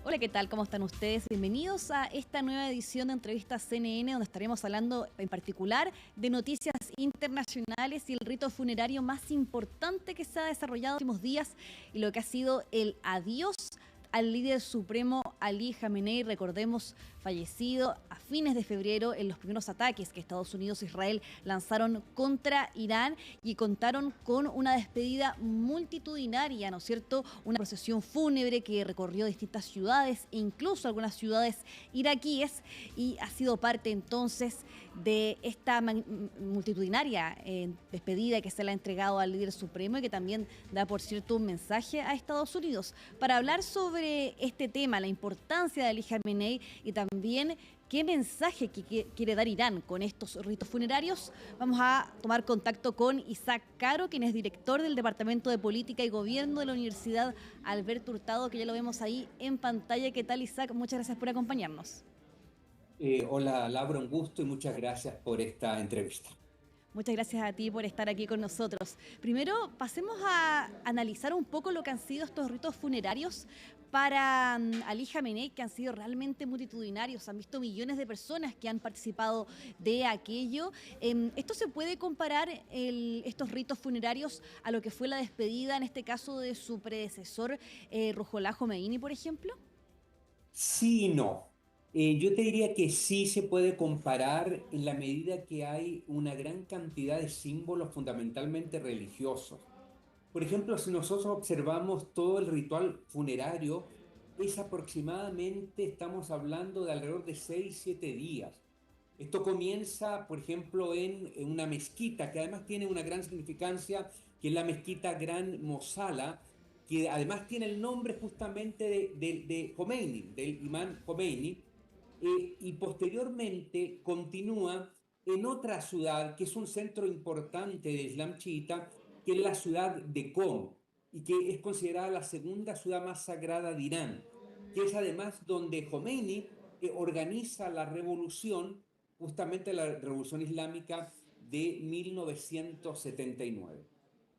Hola, ¿qué tal? ¿Cómo están ustedes? Bienvenidos a esta nueva edición de Entrevistas CNN, donde estaremos hablando en particular de noticias internacionales y el rito funerario más importante que se ha desarrollado en los últimos días y lo que ha sido el adiós al líder supremo Ali Jamenei, recordemos, fallecido a fines de febrero en los primeros ataques que Estados Unidos e Israel lanzaron contra Irán y contaron con una despedida multitudinaria, ¿no es cierto? Una procesión fúnebre que recorrió distintas ciudades e incluso algunas ciudades iraquíes y ha sido parte entonces de esta multitudinaria despedida que se le ha entregado al líder supremo y que también da, por cierto, un mensaje a Estados Unidos. Para hablar sobre este tema, la importancia de Ali Jamenei y también qué mensaje quiere dar Irán con estos ritos funerarios, vamos a tomar contacto con Isaac Caro, quien es director del Departamento de Política y Gobierno de la Universidad Alberto Hurtado, que ya lo vemos ahí en pantalla. ¿Qué tal, Isaac? Muchas gracias por acompañarnos. Hola Laura, un gusto y muchas gracias por esta entrevista. Muchas gracias a ti por estar aquí con nosotros. Primero, pasemos a analizar un poco lo que han sido estos ritos funerarios para Ali Jamenei, que han sido realmente multitudinarios. Han visto millones de personas que han participado de aquello. ¿Esto se puede comparar, estos ritos funerarios, a lo que fue la despedida, en este caso, de su predecesor, Ruhollah Khomeini, por ejemplo? Sí y no. Yo te diría que sí se puede comparar en la medida que hay una gran cantidad de símbolos fundamentalmente religiosos. Por ejemplo, si nosotros observamos todo el ritual funerario, es aproximadamente, estamos hablando de alrededor de 6, 7 días. Esto comienza, por ejemplo, en una mezquita, que además tiene una gran significancia, que es la mezquita Gran Mosala, que además tiene el nombre justamente de Khomeini, del imán Khomeini, y posteriormente continúa en otra ciudad, que es un centro importante del Islam chiita, que es la ciudad de Qom, y que es considerada la segunda ciudad más sagrada de Irán, que es además donde Khomeini organiza la revolución, justamente la revolución islámica de 1979.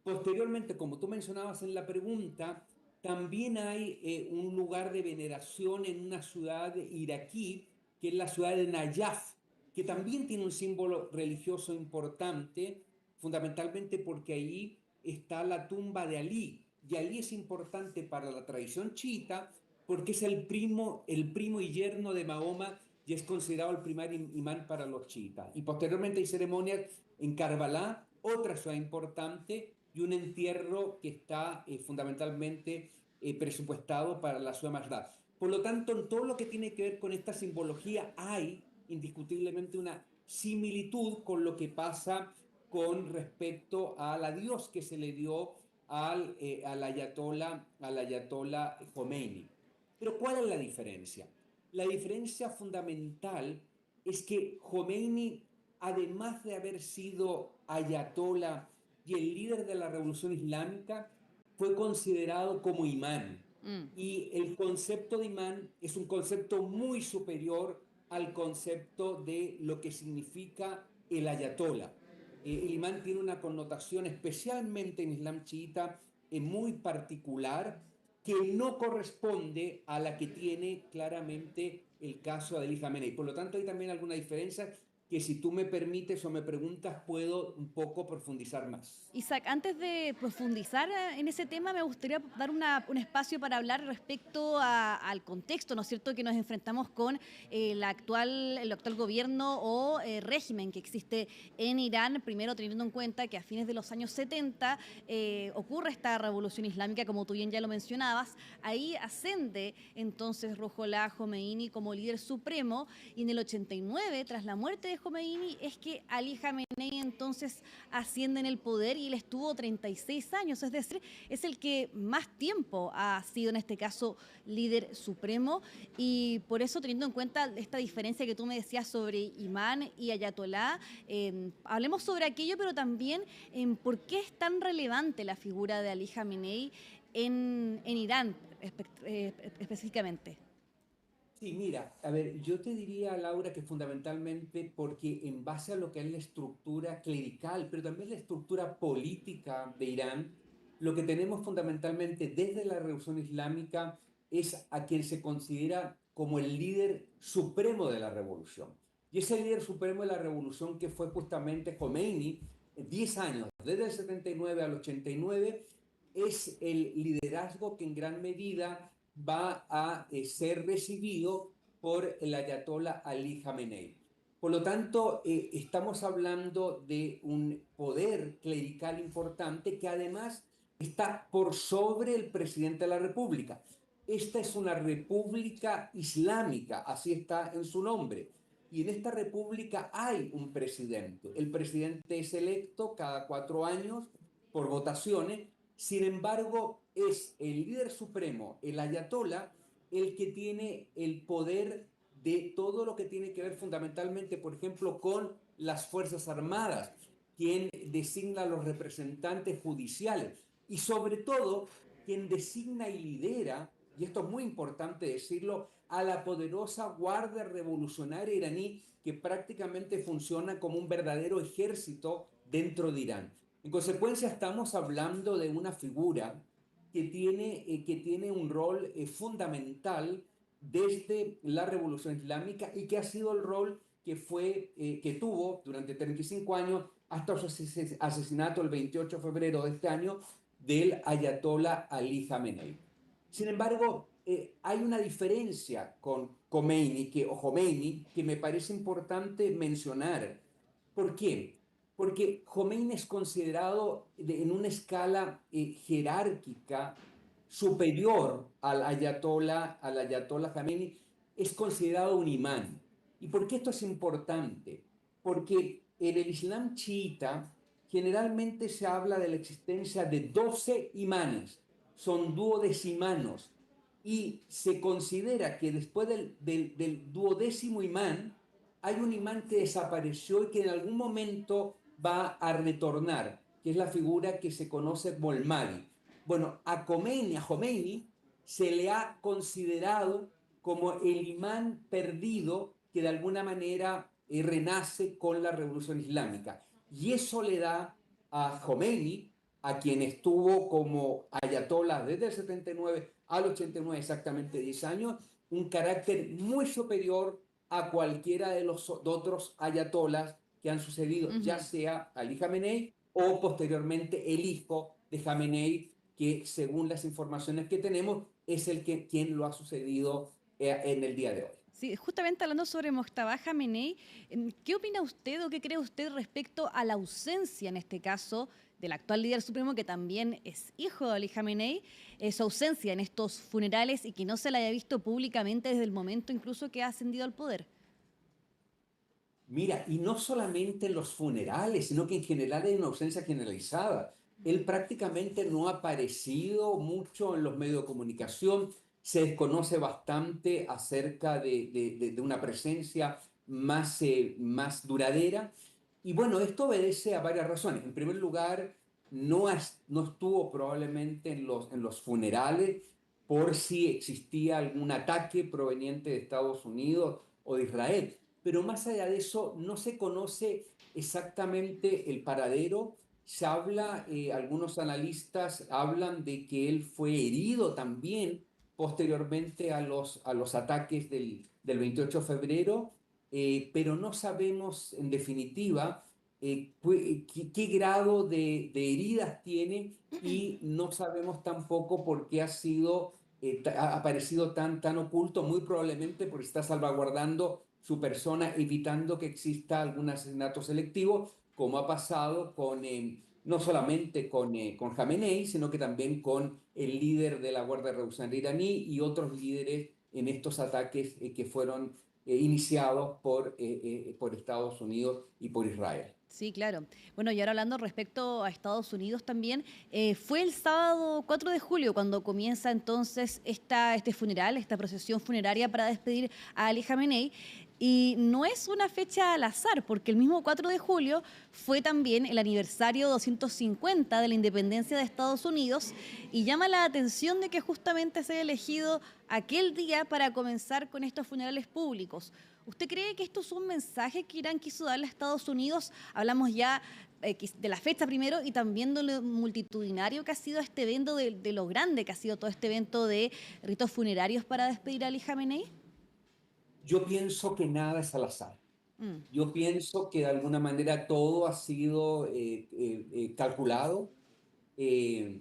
Posteriormente, como tú mencionabas en la pregunta, también hay un lugar de veneración en una ciudad iraquí, que es la ciudad de Nayaf, que también tiene un símbolo religioso importante, fundamentalmente porque ahí está la tumba de Ali. Y Ali es importante para la tradición chiita porque es el primo y yerno de Mahoma y es considerado el primer imán para los chiitas. Y posteriormente hay ceremonias en Karbala, otra ciudad importante, y un entierro que está fundamentalmente presupuestado para la ciudad más grande. Por lo tanto, en todo lo que tiene que ver con esta simbología hay indiscutiblemente una similitud con lo que pasa con respecto al adiós que se le dio al ayatollah Khomeini. Pero ¿cuál es la diferencia? La diferencia fundamental es que Khomeini, además de haber sido ayatollah y el líder de la revolución islámica, fue considerado como imán. Mm. Y el concepto de imán es un concepto muy superior al concepto de lo que significa el ayatollah. El imán tiene una connotación, especialmente en Islam chiita, muy particular, que no corresponde a la que tiene claramente el caso de Ali Khamenei. Por lo tanto, hay también alguna diferencia que, si tú me permites o me preguntas, puedo un poco profundizar más. Isaac, antes de profundizar en ese tema, me gustaría dar un espacio para hablar respecto al contexto, ¿no es cierto?, que nos enfrentamos con el actual gobierno o régimen que existe en Irán, primero teniendo en cuenta que a fines de los años 70 ocurre esta revolución islámica, como tú bien ya lo mencionabas, ahí ascende entonces Ruhollah Khomeini como líder supremo y en el 89, tras la muerte de Khomeini, es que Ali Khamenei entonces asciende en el poder y él estuvo 36 años, es decir, es el que más tiempo ha sido en este caso líder supremo y por eso, teniendo en cuenta esta diferencia que tú me decías sobre imán y ayatolá, hablemos sobre aquello, pero también en por qué es tan relevante la figura de Ali Khamenei en Irán específicamente. Sí, mira, a ver, yo te diría, Laura, que fundamentalmente porque en base a lo que es la estructura clerical, pero también la estructura política de Irán, lo que tenemos fundamentalmente desde la Revolución Islámica es a quien se considera como el líder supremo de la revolución. Y ese líder supremo de la revolución que fue justamente Khomeini, 10 años, desde el 79 al 89, es el liderazgo que en gran medida va a ser recibido por el ayatollah Ali Khamenei. Por lo tanto, estamos hablando de un poder clerical importante que además está por sobre el presidente de la República. Esta es una república islámica, así está en su nombre. Y en esta república hay un presidente. El presidente es electo cada 4 años por votaciones. Sin embargo, es el líder supremo, el ayatollah, el que tiene el poder de todo lo que tiene que ver fundamentalmente, por ejemplo, con las Fuerzas Armadas, quien designa a los representantes judiciales y sobre todo quien designa y lidera, y esto es muy importante decirlo, a la poderosa Guardia Revolucionaria iraní que prácticamente funciona como un verdadero ejército dentro de Irán. En consecuencia, estamos hablando de una figura que tiene un rol fundamental desde la Revolución Islámica y que ha sido el rol que tuvo durante 35 años hasta su asesinato el 28 de febrero de este año del ayatollah Ali Khamenei. Sin embargo, hay una diferencia con Khomeini que me parece importante mencionar. ¿Por qué? Porque Khomeini es considerado en una escala jerárquica superior al ayatollah Khamenei, es considerado un imán. ¿Y por qué esto es importante? Porque en el Islam chiita generalmente se habla de la existencia de 12 imanes, son duodecimanos, y se considera que después del duodécimo imán hay un imán que desapareció y que en algún momento va a retornar, que es la figura que se conoce como el Mahdi. Bueno, a Khomeini se le ha considerado como el imán perdido que de alguna manera renace con la revolución islámica. Y eso le da a Khomeini, a quien estuvo como ayatollah desde el 79 al 89, exactamente 10 años, un carácter muy superior a cualquiera de los otros ayatolás que han sucedido, ya sea Ali Khamenei o posteriormente el hijo de Khamenei, que según las informaciones que tenemos es quien lo ha sucedido en el día de hoy. Sí, justamente hablando sobre Mojtaba Khamenei, ¿qué opina usted o qué cree usted respecto a la ausencia, en este caso, del actual líder supremo, que también es hijo de Ali Khamenei, su ausencia en estos funerales y que no se la haya visto públicamente desde el momento incluso que ha ascendido al poder? Mira, y no solamente en los funerales, sino que en general hay una ausencia generalizada. Él prácticamente no ha aparecido mucho en los medios de comunicación, se desconoce bastante acerca de una presencia más duradera. Y bueno, esto obedece a varias razones. En primer lugar, no estuvo probablemente en los funerales por si existía algún ataque proveniente de Estados Unidos o de Israel. Pero más allá de eso, no se conoce exactamente el paradero. Se habla, algunos analistas hablan de que él fue herido también posteriormente a los ataques del 28 de febrero, pero no sabemos en definitiva qué grado de heridas tiene y no sabemos tampoco por qué ha aparecido tan oculto, muy probablemente porque está salvaguardando su persona, evitando que exista algún asesinato selectivo, como ha pasado no solamente con Khamenei, sino que también con el líder de la Guardia Revolucionaria iraní y otros líderes en estos ataques que fueron iniciados por Estados Unidos y por Israel. Sí, claro. Bueno, y ahora hablando respecto a Estados Unidos también, fue el sábado 4 de julio cuando comienza entonces este funeral, esta procesión funeraria para despedir a Ali Khamenei. Y no es una fecha al azar, porque el mismo 4 de julio fue también el aniversario 250 de la independencia de Estados Unidos y llama la atención de que justamente se haya elegido aquel día para comenzar con estos funerales públicos. ¿Usted cree que esto es un mensaje que Irán quiso darle a Estados Unidos? Hablamos ya de la fecha primero y también de lo multitudinario que ha sido este evento, de lo grande que ha sido todo este evento de ritos funerarios para despedir a Ali Jamenei? Yo pienso que nada es al azar. Mm. Yo pienso que de alguna manera todo ha sido calculado,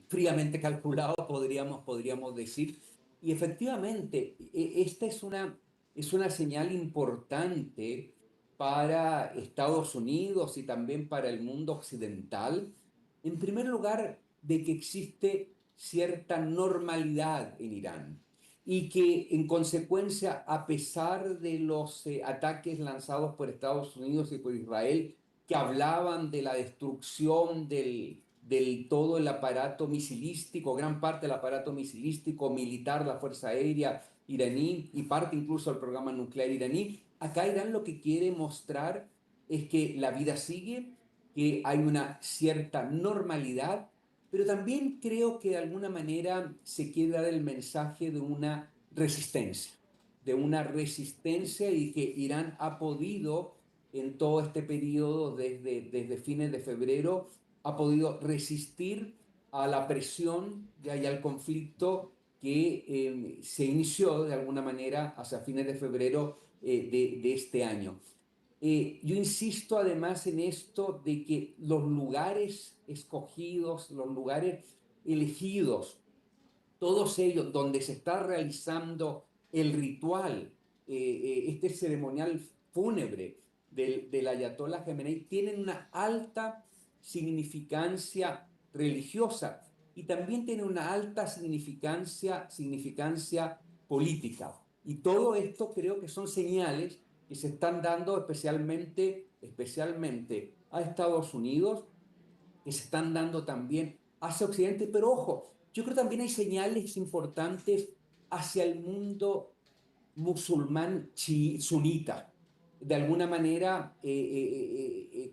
fríamente calculado, podríamos decir. Y efectivamente, esta es una señal importante para Estados Unidos y también para el mundo occidental. En primer lugar, de que existe cierta normalidad en Irán y que en consecuencia, a pesar de los ataques lanzados por Estados Unidos y por Israel, que hablaban de la destrucción del todo el aparato misilístico, gran parte del aparato misilístico militar, la Fuerza Aérea iraní y parte incluso del programa nuclear iraní, acá Irán lo que quiere mostrar es que la vida sigue, que hay una cierta normalidad, pero también creo que de alguna manera se quiere dar el mensaje de una resistencia y que Irán ha podido en todo este periodo, desde fines de febrero, ha podido resistir a la presión y al conflicto que se inició de alguna manera hacia fines de febrero de este año. Yo insisto además en esto de que los lugares escogidos, los lugares elegidos, todos ellos donde se está realizando el ritual, este ceremonial fúnebre del Ayatollah Jamenei, tienen una alta significancia religiosa y también tienen una alta significancia política. Y todo esto creo que son señales que se están dando especialmente a Estados Unidos, que se están dando también hacia Occidente, pero ojo, yo creo que también hay señales importantes hacia el mundo musulmán sunita. De alguna manera,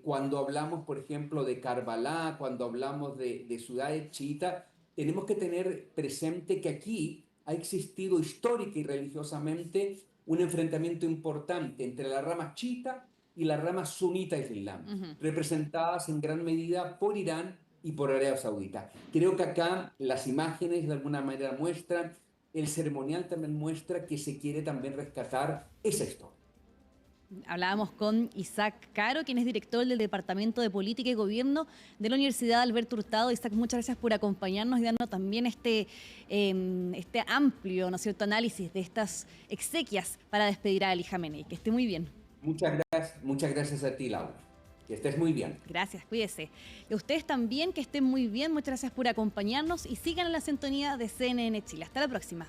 cuando hablamos, por ejemplo, de Karbala, cuando hablamos de ciudades chiitas, tenemos que tener presente que aquí ha existido histórica y religiosamente un enfrentamiento importante entre la rama chiita y la rama sunita del Islam, representadas en gran medida por Irán y por Arabia Saudita. Creo que acá las imágenes de alguna manera muestran, el ceremonial también muestra que se quiere también rescatar esa historia. Hablábamos con Isaac Caro, quien es director del Departamento de Política y Gobierno de la Universidad Alberto Hurtado. Isaac, muchas gracias por acompañarnos y darnos también este amplio, ¿no es cierto?, análisis de estas exequias para despedir a Ali Jamenei. Que esté muy bien. Muchas gracias a ti, Laura. Que estés muy bien. Gracias, cuídese. Y a ustedes también, que estén muy bien. Muchas gracias por acompañarnos y sigan en la sintonía de CNN Chile. Hasta la próxima.